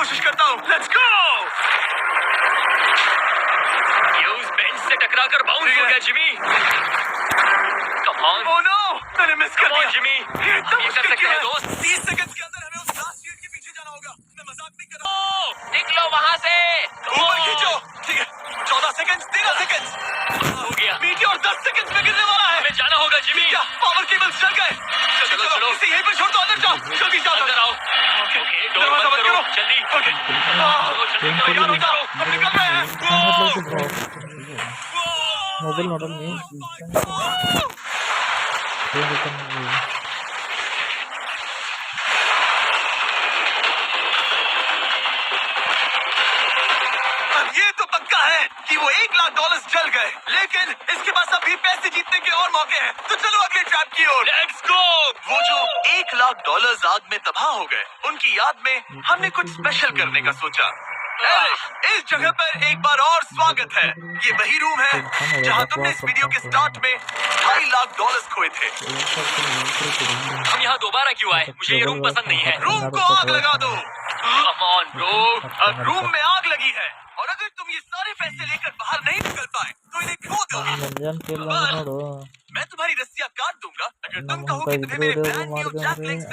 कोशिश करता हूँ। Let's go. ये उस बेंच से टकरा कर बाउंस हो गया Jimmy. Come on. Oh no, मैंने मिस कर दिया। जिमी, ये हम ये कर सकते हैं दोस्त। 30 सेकंड के अंदर हमें उस लास्ट शीट के पीछे जाना होगा। मैं मजाक नहीं कर रहा। निकलो वहाँ से। ऊपर खींचो। ठीक है, 14 सेकंड, 13 सेकंड हो गया। मीटियोर 10 सेकंड में गिरने वाला है। हमें जाना होगा जिमी। क्या पावर केबल्स जल गए? चलो, चलो। इसे यहीं पर छोड़ दो, अंदर जाओ। जल्दी जाओ, अंदर आओ। ओके, डोर दरवाजा बंद बंद करो। करो। जल्दी। ओके। चलो, जल्दी करो, तैयार हो जल्दी जाओ, करो। हम निकल रहे हैं। मोबाइल मॉडल में अब ये तो पक्का है कि वो $1 लाख जल गए, लेकिन इसके पास अभी पैसे जीतने के और मौके हैं। तो चलो अगले ट्रैप की ओर। Let's go. वो जो $1 लाख आग में तबाह हो गए, उनकी याद में हमने कुछ स्पेशल करने का सोचा। इस जगह पर एक बार और स्वागत है। ये वही रूम है जहाँ तुमने इस वीडियो के स्टार्ट में $2.5 लाख खोए थे। हम यहाँ दोबारा क्यों आए? मुझे ये रूम पसंद नहीं है। रूम को आग लगा दो। Come on bro. अब रूम में आग लगी है, और अगर तुम ये सारे पैसे लेकर बाहर नहीं निकल पाए तो इन्हें खो दोगे। मैं तुम्हारी रस्सियाँ काट दूंगा अगर तुम कहो कि तुम्हें मेरे brand new Jack Link's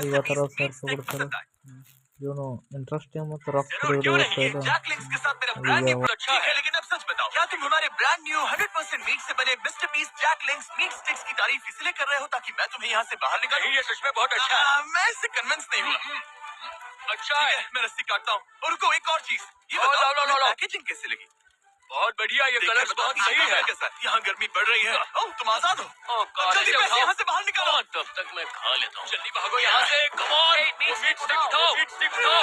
meat stick पसंद आए। इंटरेस्टिंग मत रख जरूर, क्यों नहीं? जैक लिंक्स के साथ मेरा ब्रांड न्यू प्रोडक्ट अच्छा है। लेकिन अब सच बताओ, क्या तुम हमारे ब्रांड न्यू 100% मीट से बने mister piece Jack Link's meat sticks की तारीफ इसलिए कर रहे हो ताकि मैं तुम्हें यहाँ से बाहर निकालूं? ये सच में बहुत अच्छा है। मैं इससे कन्विंस नहीं हुआ। अच्छा है। मैं रस्सी काटता हूँ। और रुको, एक और चीज, ये लो, बताओ लो, लो, लो। पैकेजिंग कैसे लगी? बहुत बढ़िया, ये कलर बहुत सही है। यहाँ गर्मी बढ़ रही है। ओह, तुम आजाद हो। जल्दी पैसे यहाँ से बाहर निकालो। तब तक मैं खा लेता हूँ। जल्दी भागो यहाँ से। Come on. मीट स्टिक उठाओ। मीट स्टिक उठाओ।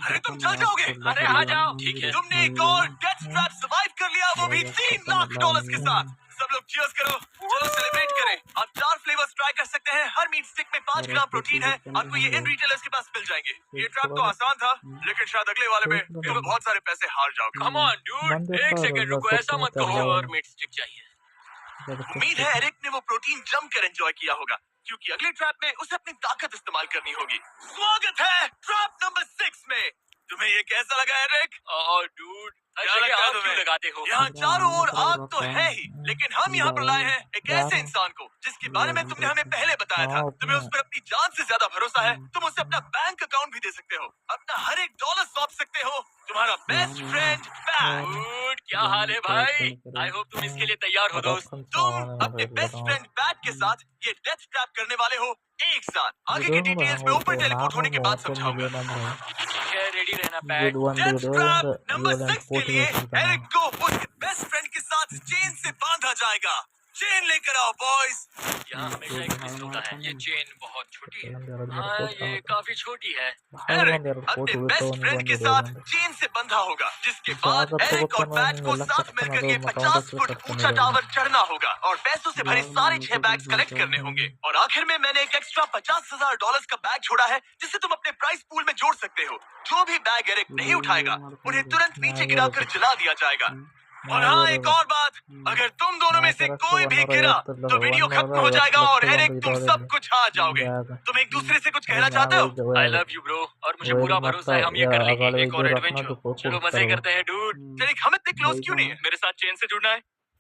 अरे तुम चल जाओगे। अरे आ जाओ। ठीक है। तुमने एक और डेथ ट्रैप सर्वाइव कर लिया, वो भी $3 लाख के साथ। सब लोग चीयर्स करो। चलो सेलिब्रेट करें। आप 4 फ्लेवर्स ट्राई कर सकते हैं। हर मीट स्टिक में 5 ग्राम प्रोटीन है। आपको ये इन रिटेलर्स के पास मिल जाएंगे। ये ट्रैप तो आसान था, लेकिन शायद अगले वाले में तुम बहुत सारे पैसे हार जाओगे। कम ऑन डूड, एक सेकंड रुको, ऐसा मत कहो। और मीट स्टिक चाहिए। उम्मीद है एरिक ने वो प्रोटीन जमकर एंजॉय किया होगा, क्योंकि अगले ट्रैप में उसे अपनी ताकत इस्तेमाल करनी होगी। स्वागत है ट्रैप नंबर 6 में। तुम्हें ये कैसा लगा एरिक? डूड, क्या लगता है आप क्यों तुम्हें? लगाते हो? यहाँ चारों ओर आग तो है ही, लेकिन हम यहाँ पर लाए हैं एक ऐसे इंसान को जिसके बारे में तुमने हमें पहले बताया था। तुम्हें उस पर अपनी जान से ज्यादा भरोसा है। तुम उसे अपना बैंक अकाउंट भी दे सकते हो, अपना हर एक $1 सौंप सकते हो। तुम्हारा बेस्ट फ्रेंड पैट। डूड, क्या हाल है भाई? आई होप तुम इसके लिए तैयार हो दोस्त। तुम अपने बेस्ट फ्रेंड पैट के साथ ये डेथ ट्रैप करने वाले हो एक साथ। आगे की डिटेल्स में ऊपर टेलीपोर्ट होने के बाद समझाऊंगा। ठीक है, रेडी रहना पैट। डेथ ट्रैप नंबर 6 के लिए एरिक को उसके बेस्ट फ्रेंड के साथ चेन से बांधा जाएगा। चेन लेकर आओ बॉयज। यहाँ हमेशा एक ट्विस्ट होता है। ये चेन बहुत छोटी है। हाँ, ये काफी छोटी है। एरिक अपने बेस्ट फ्रेंड के साथ चेन से बंधा होगा, जिसके बाद एरिक और पैट को साथ मिलकर ये 50 फुट ऊंचा टावर चढ़ना होगा और पैसों से भरे सारे 6 बैग्स कलेक्ट करने होंगे। और आखिर में मैंने एक एक्स्ट्रा $50,000 का बैग छोड़ा है, जिसे तुम अपने प्राइस पूल में जोड़ सकते हो। जो भी बैग एरिक नहीं उठाएगा उन्हें तुरंत नीचे गिराकर जला दिया जाएगा। और हाँ, एक और बात, अगर तुम दोनों में से कोई भी गिरा तो वीडियो खत्म हो जाएगा और एरिक तुम सब कुछ हार जाओगे। तुम एक दूसरे से कुछ कहना चाहते हो? आई लव यू ब्रो, और मुझे पूरा भरोसा है हम ये कर लेंगे। एक और एडवेंचर। चलो मजे करते हैं डूड। एरिक, हम इतने क्लोज क्यों नहीं है? मेरे साथ चेन से जुड़ना है?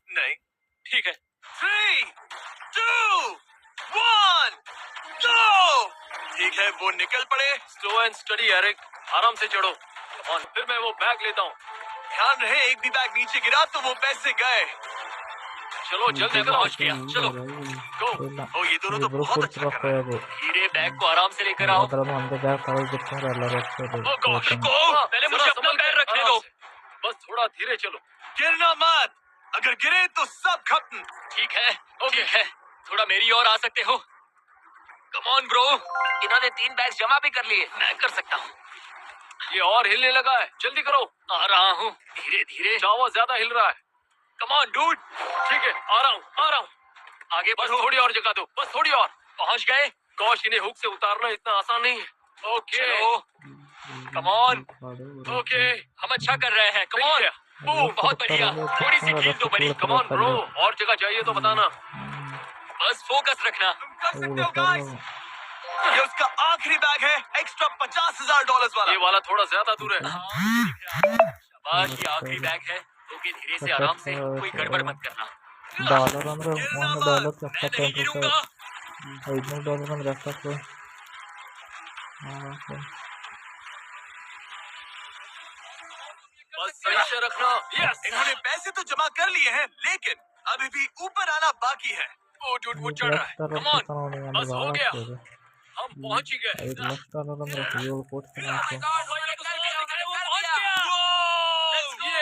नहीं। ठीक है। 3, 2, 1, गो। ठीक है, वो निकल पड़े। स्लो एंड स्टडी एरिक, आराम से चढ़ो। और फिर मैं वो बैग लेता हूँ। ध्यान रहे, एक भी बैग नीचे गिरा तो वो पैसे गए। चलो जल्दी पहुंच गया। चलो गो। ओ, ये दोनों तो बहुत अच्छा कर रहे हैं। धीरे बैग को आराम से लेकर आओ। गो, पहले मुझे अपना पैर रखने दो। बस थोड़ा धीरे चलो। गिरना मत, अगर गिरे तो सब खत्म। ठीक है, ओके है। थोड़ा मेरी ओर आ सकते हो? Come on bro. इन्होंने 3 बैग जमा भी कर लिए। मैं कर सकता हूँ। ये और हिलने लगा है, जल्दी करो। आ रहा हूँ, धीरे धीरे। चावा ज्यादा हिल रहा है। Come on dude. ठीक है, आ रहा हूँ। आगे बस थोड़ी और जगह दो, बस थोड़ी और। पहुँच गए। गॉश, इन्हें हुक से उतारना इतना आसान नहीं है। Okay, come on. ओके, हम अच्छा कर रहे हैं। Come on. बहुत बढ़िया। थोड़ी सी ढील तो बनी। कम ऑन ब्रो, और जगह चाहिए तो बताना। बस फोकस रखना। तुम कर सकते हो गाइस। ये उसका आखिरी बैग है, एक्स्ट्रा $50,000 वाला। ये वाला थोड़ा ज्यादा दूर है। हाँ, शाबाश, ये आखिरी बैग है। ओके, धीरे से, आराम से, कोई गड़बड़ मत करना। डॉलर ಅಂದ್ರೆ गिरना $1 मत, $70 मैं नहीं गिरूंगा। $500 ಅಂದ್ರೆ ಎಷ್ಟಾಗ್ತದೆ बस सही से रखना। यस, इन्होंने पैसे तो जमा कर लिए हैं, लेकिन अभी भी ऊपर आना बाकी है। ओ डूड, वो चढ़ रहा है। कम ऑन, बस हो गया, हम पहुंच ही गए। $5 ಅಂದ್ರೆ 7 ಕೋಟಿ Oh my God, वो कर दिया, वो पहुंच गया।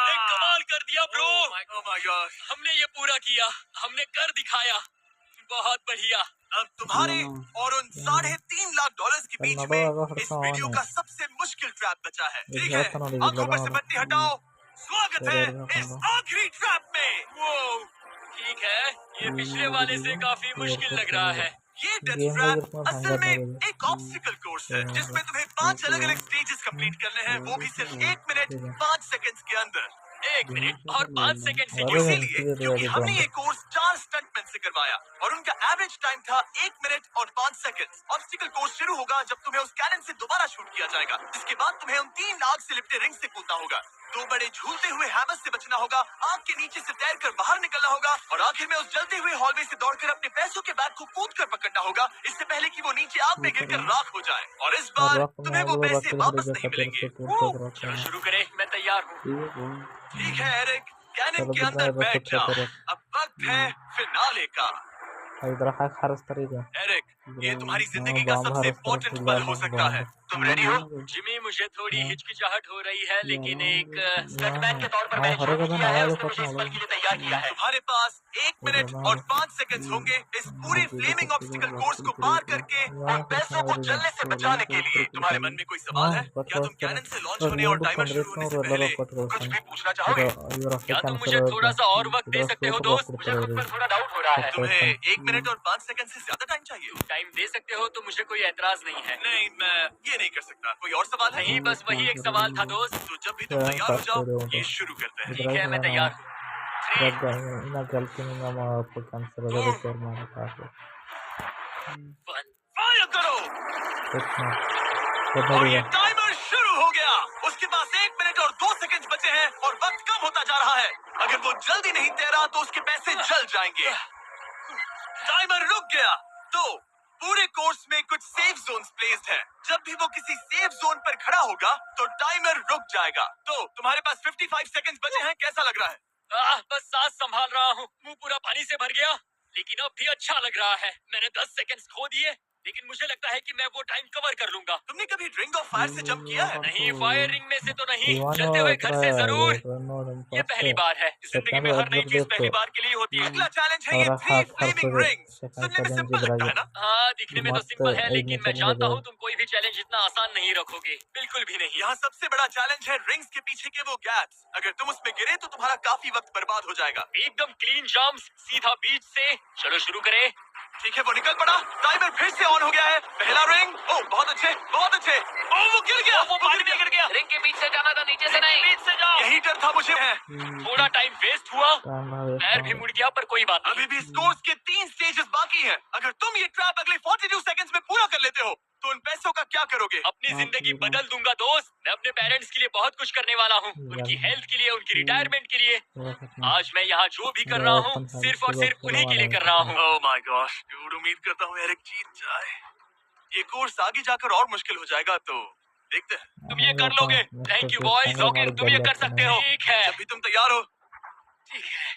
ये कमाल कर दिया ब्रो। Oh my God। हमने ये पूरा किया, हमने कर दिखाया। बहुत बढ़िया। अब तुम्हारे और उन $3.5 लाख के बीच में इस वीडियो का सबसे मुश्किल ट्रैप बचा है। ठीक है, आंखों पर से पट्टी हटाओ। स्वागत है इस आखिरी ट्रैप में। वो ठीक है, ये पिछले वाले से काफी मुश्किल लग रहा है। ये डेथ ट्रैप असल में एक ऑब्स्टिकल कोर्स है जिसमें तुम्हें 5 अलग अलग स्टेजेस कंप्लीट करने हैं, वो भी सिर्फ 1 मिनट 5 सेकंड्स के अंदर। 1 मिनट और 5 सेकंड से अरे इसीलिए क्योंकि हमने ये कोर्स 4 स्टंटमैन से करवाया और उनका एवरेज टाइम था 1 मिनट और 5 सेकंड्स। ऑब्स्टिकल कोर्स शुरू होगा जब तुम्हें उस कैनन से दोबारा शूट किया जाएगा, जिसके बाद तुम्हें उन 3 लाख से लिपटे रिंग से कूदना होगा, 2 बड़े झूलते हुए हैमर से बचना होगा, आग के नीचे से तैरकर बाहर निकलना होगा और आखिर में उस जलते हुए हॉलवे से दौड़कर अपने पैसों के बैग को कूदकर पकड़ना होगा, इससे पहले कि वो नीचे आग में गिरकर राख हो जाए। और इस बार तुम्हें वो पैसे वापस नहीं मिलेंगे। चलो शुरू करें, मैं तैयार हूँ। ठीक है एरिक, कैनन के अंदर बैठ जाओ। अब वक्त है फिनाले का। एरिक, ये तुम्हारी जिंदगी का सबसे इम्पोर्टेंट पल हो सकता है। तुम रेडी हो? जिमी, मुझे थोड़ी हिचकिचाहट हो रही है, लेकिन एक स्टंटमैन के तौर पर मैंने जो भी किया है उसने मुझे इस पल के लिए तैयार किया है। तुम्हारे पास 1 मिनट और 5 सेकंड्स होंगे इस पूरे फ्लेमिंग ऑब्स्टिकल कोर्स को पार करके उन पैसों को जलने से बचाने के लिए। तुम्हारे मन में कोई सवाल है? क्या तुम कैनन से लॉन्च होने और टाइमर शुरू होने से पहले कुछ भी पूछना चाहोगे? क्या तुम मुझे थोड़ा सा और वक्त दे सकते हो दोस्त? मुझे खुद पर थोड़ा डाउट हो रहा है। तुम्हें 1 मिनट और 5 सेकंड से ज्यादा टाइम चाहिए? टाइम दे सकते हो तो मुझे कोई एतराज नहीं है। नहीं, मैं ये नहीं कर सकता। कोई और सवाल है? नहीं, बस वही एक सवाल था दोस्त। तो जब भी तुम तैयार हो जाओ, ये शुरू करते हैं। ठीक है, मैं तैयार हूँ। फायर करो और ये टाइमर शुरू हो गया। उसके पास 1 मिनट और 2 सेकंड बचे हैं और वक्त कम होता जा रहा है। अगर वो जल्दी नहीं तैरा तो उसके पैसे जल जाएंगे। टाइमर रुक गया। तो पूरे कोर्स में कुछ सेफ जोन्स प्लेस्ड हैं। जब भी वो किसी सेफ जोन पर खड़ा होगा तो टाइमर रुक जाएगा। तो तुम्हारे पास 55 सेकंड्स बचे हैं। कैसा लग रहा है? बस सांस संभाल रहा हूँ। मुंह पूरा पानी से भर गया, लेकिन अब भी अच्छा लग रहा है। मैंने 10 सेकंड्स खो दिए, लेकिन मुझे लगता है कि मैं वो टाइम कवर कर लूंगा। तुमने कभी रिंग ऑफ फायर से जंप किया है? नहीं, फायर रिंग में से तो नहीं, चलते हुए घर से जरूर। ये पहली बार है। जिंदगी में हर नई चीज पहली बार के लिए होती है। अगला चैलेंज है ये 3 फ्लेमिंग रिंग्स। सुनने में सिंपल लगता है ना? हाँ, दिखने में तो सिंपल है, लेकिन मैं जानता हूँ तुम कोई भी चैलेंज इतना आसान नहीं रखोगे। बिल्कुल भी नहीं। यहाँ सबसे बड़ा चैलेंज है रिंग्स के पीछे के वो गैप्स। अगर तुम उसमें गिरे तो तुम्हारा काफी वक्त बर्बाद हो जाएगा। एकदम क्लीन जंप्स, सीधा बीच से। चलो शुरू करें। ठीक है, वो निकल पड़ा। टाइमर फिर से ऑन हो गया है। पहला रिंग। ओ बहुत अच्छे, बहुत अच्छे। ओ वो गिर गया, वो पानी में गिर गया। रिंग के बीच से जाना था, नीचे से नहीं। बीच से जाओ। यही डर था मुझे। थोड़ा टाइम वेस्ट हुआ, पैर भी मुड़ गया, पर कोई बात नहीं। अभी भी इस कोर्स के 3 स्टेजेस बाकी हैं। अगर तुम ये ट्रैप अगले 42 सेकंड्स में पूरा कर लेते हो तो उन पैसों का क्या करोगे? अपनी जिंदगी बदल दूंगा दोस्त। मैं अपने पेरेंट्स के लिए बहुत कुछ करने वाला हूँ, उनकी हेल्थ के लिए, उनकी रिटायरमेंट के लिए। आज मैं यहाँ जो भी कर रहा हूँ सिर्फ और सिर्फ उन्हीं के लिए कर रहा हूँ। ओह माय गॉड, डूड, उम्मीद करता हूँ एरिक जीत जाए। ये कोर्स आगे जाकर और मुश्किल हो जाएगा, तो देखते हैं। तुम ये कर लोगे। Thank you boys. ओके, तुम ये कर सकते हो। ठीक है, जब भी तुम तैयार हो। ठीक है।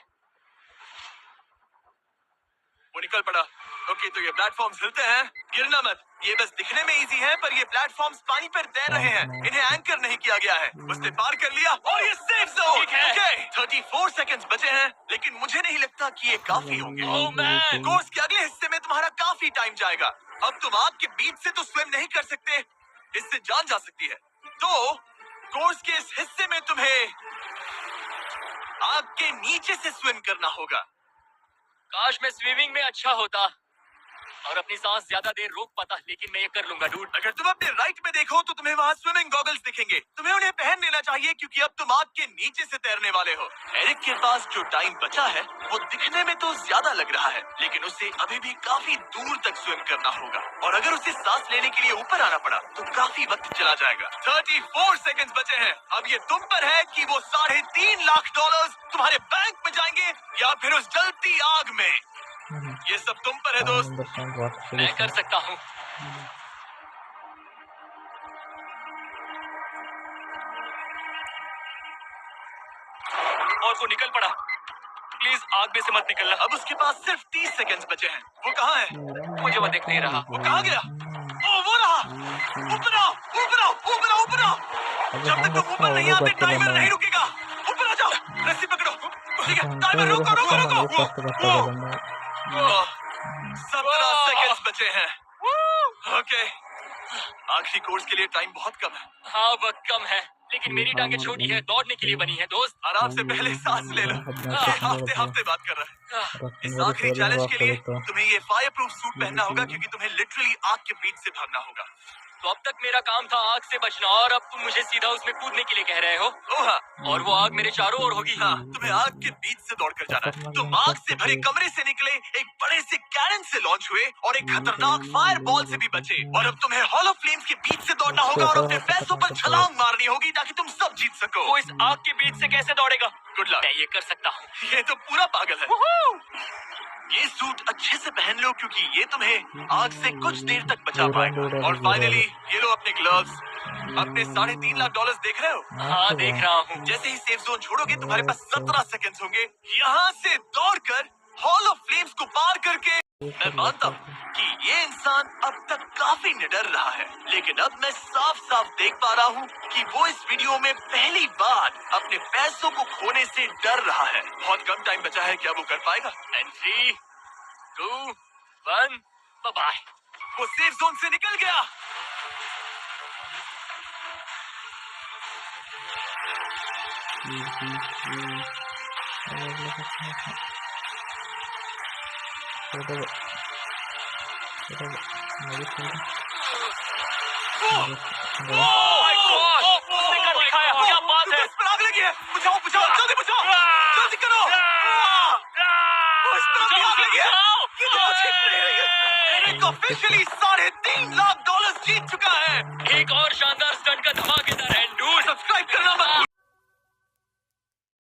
वो निकल पड़ा। ओके, तो ये प्लेटफॉर्म्स हिलते हैं। गिरना मत। ये बस दिखने में इजी है, पर ये प्लेटफॉर्म्स पानी पर तैर रहे हैं। इन्हें एंकर नहीं किया गया है। उसने पार कर लिया और ये सेफ जोन। ओके, 34 सेकंड्स बचे हैं, लेकिन मुझे नहीं लगता कि ये काफी होंगे। ओह मैन, कोर्स के अगले हिस्से में तुम्हारा काफी टाइम जाएगा। अब तुम आग के बीच से तो स्विम नहीं कर सकते, इससे जान जा सकती है। तो कोर्स के इस हिस्से में तुम्हें आग के नीचे से स्विम करना होगा। काश मैं स्विमिंग में अच्छा होता। और अपनी सांस ज्यादा देर रोक पाता, लेकिन मैं ये कर लूंगा डूड। अगर तुम अपने राइट में देखो तो तुम्हें वहाँ स्विमिंग गॉगल्स दिखेंगे। तुम्हें उन्हें पहन लेना चाहिए क्योंकि अब तुम आग के नीचे से तैरने वाले हो। एरिक के पास जो टाइम बचा है वो दिखने में तो ज्यादा लग रहा है, लेकिन उसे अभी भी काफी दूर तक स्विम करना होगा। और अगर उसे सांस लेने के लिए ऊपर आना पड़ा तो काफी वक्त चला जाएगा। 34 सेकंड्स बचे हैं। अब ये तुम पर है कि वो $3.5 लाख तुम्हारे बैंक में जाएंगे या फिर उस जलती आग में। ये सब तुम पर है दोस्त। मैं कर सकता हूँ। और वो निकल पड़ा। प्लीज आग में से मत निकलना। अब उसके पास सिर्फ 30 सेकंड्स बचे हैं। वो कहाँ है? मुझे वो दिख नहीं रहा। वो कहाँ गया? ओ वो रहा। ऊपर आओ, ऊपर आओ, ऊपर आओ, ऊपर आओ। जब तक तुम ऊपर नहीं आते टाइमर नहीं रुकेगा। ऊपर आ जाओ, रस्सी पकड़ो। ठीक है, टाइमर रुको रुको रुको। 17 सेकंड्स बचे हैं। ओके, आखिरी कोर्स के लिए टाइम बहुत कम है। हाँ वक्त कम है, लेकिन मेरी टांगे छोटी है, दौड़ने के लिए बनी है दोस्त। आराम से पहले सांस ले लो। हफ्ते हफ्ते बात कर रहा है। इस आखिरी चैलेंज के लिए तुम्हें ये फायर प्रूफ सूट पहनना होगा क्योंकि तुम्हें लिटरली आग के बीच से भागना होगा। तो अब तक मेरा काम था आग से बचना, और अब तुम मुझे सीधा उसमें कूदने के लिए कह रहे हो। ओह हाँ, और वो आग मेरे चारों ओर होगी। हाँ, तुम्हें आग के बीच से दौड़कर जाना है। तुम आग से भरे कमरे से निकले, एक बड़े से कैनन से लॉन्च हुए और एक खतरनाक फायर बॉल से भी बचे। और अब तुम्हें हॉल ऑफ फ्लेम्स के बीच से दौड़ना होगा और अपने पैसों पर छलांग मारनी होगी ताकि तुम सब जीत सको। वो इस आग के बीच से कैसे दौड़ेगा? Good luck. मैं ये कर सकता हूँ। ये तो पूरा पागल है। ये सूट अच्छे से पहन लो क्योंकि ये तुम्हें आग से कुछ देर तक बचा पाएगा। और फाइनली ये लो अपने ग्लव्स। अपने $3.5 लाख देख रहे हो? हाँ देख रहा हूँ। जैसे ही सेफ जोन छोड़ोगे तुम्हारे पास 17 सेकंड्स होंगे। यहाँ से दौड़कर हॉल ऑफ फ्लेम्स को पार करके। मैं मानता हूँ कि ये इंसान अब तक काफी निडर रहा है, लेकिन अब मैं साफ साफ देख पा रहा हूँ कि वो इस वीडियो में पहली बार अपने पैसों को खोने से डर रहा है। बहुत कम टाइम बचा है, क्या वो कर पाएगा? 3, 2, 1, बाय। वो सेफ जोन से निकल गया। उसने कर दिखाया। क्या बात है? इस पर आग लगी है। बुझाओ बुझाओ, जल्दी बुझाओ, जल्दी करो। इस पर आग लगी है। ये तो छिप नहीं रही है। एरिक ऑफिशियली $3.5 लाख जीत चुका है। एक और शानदार स्टंट का धमाकेदार एंड डूड। सब्सक्राइब करना मत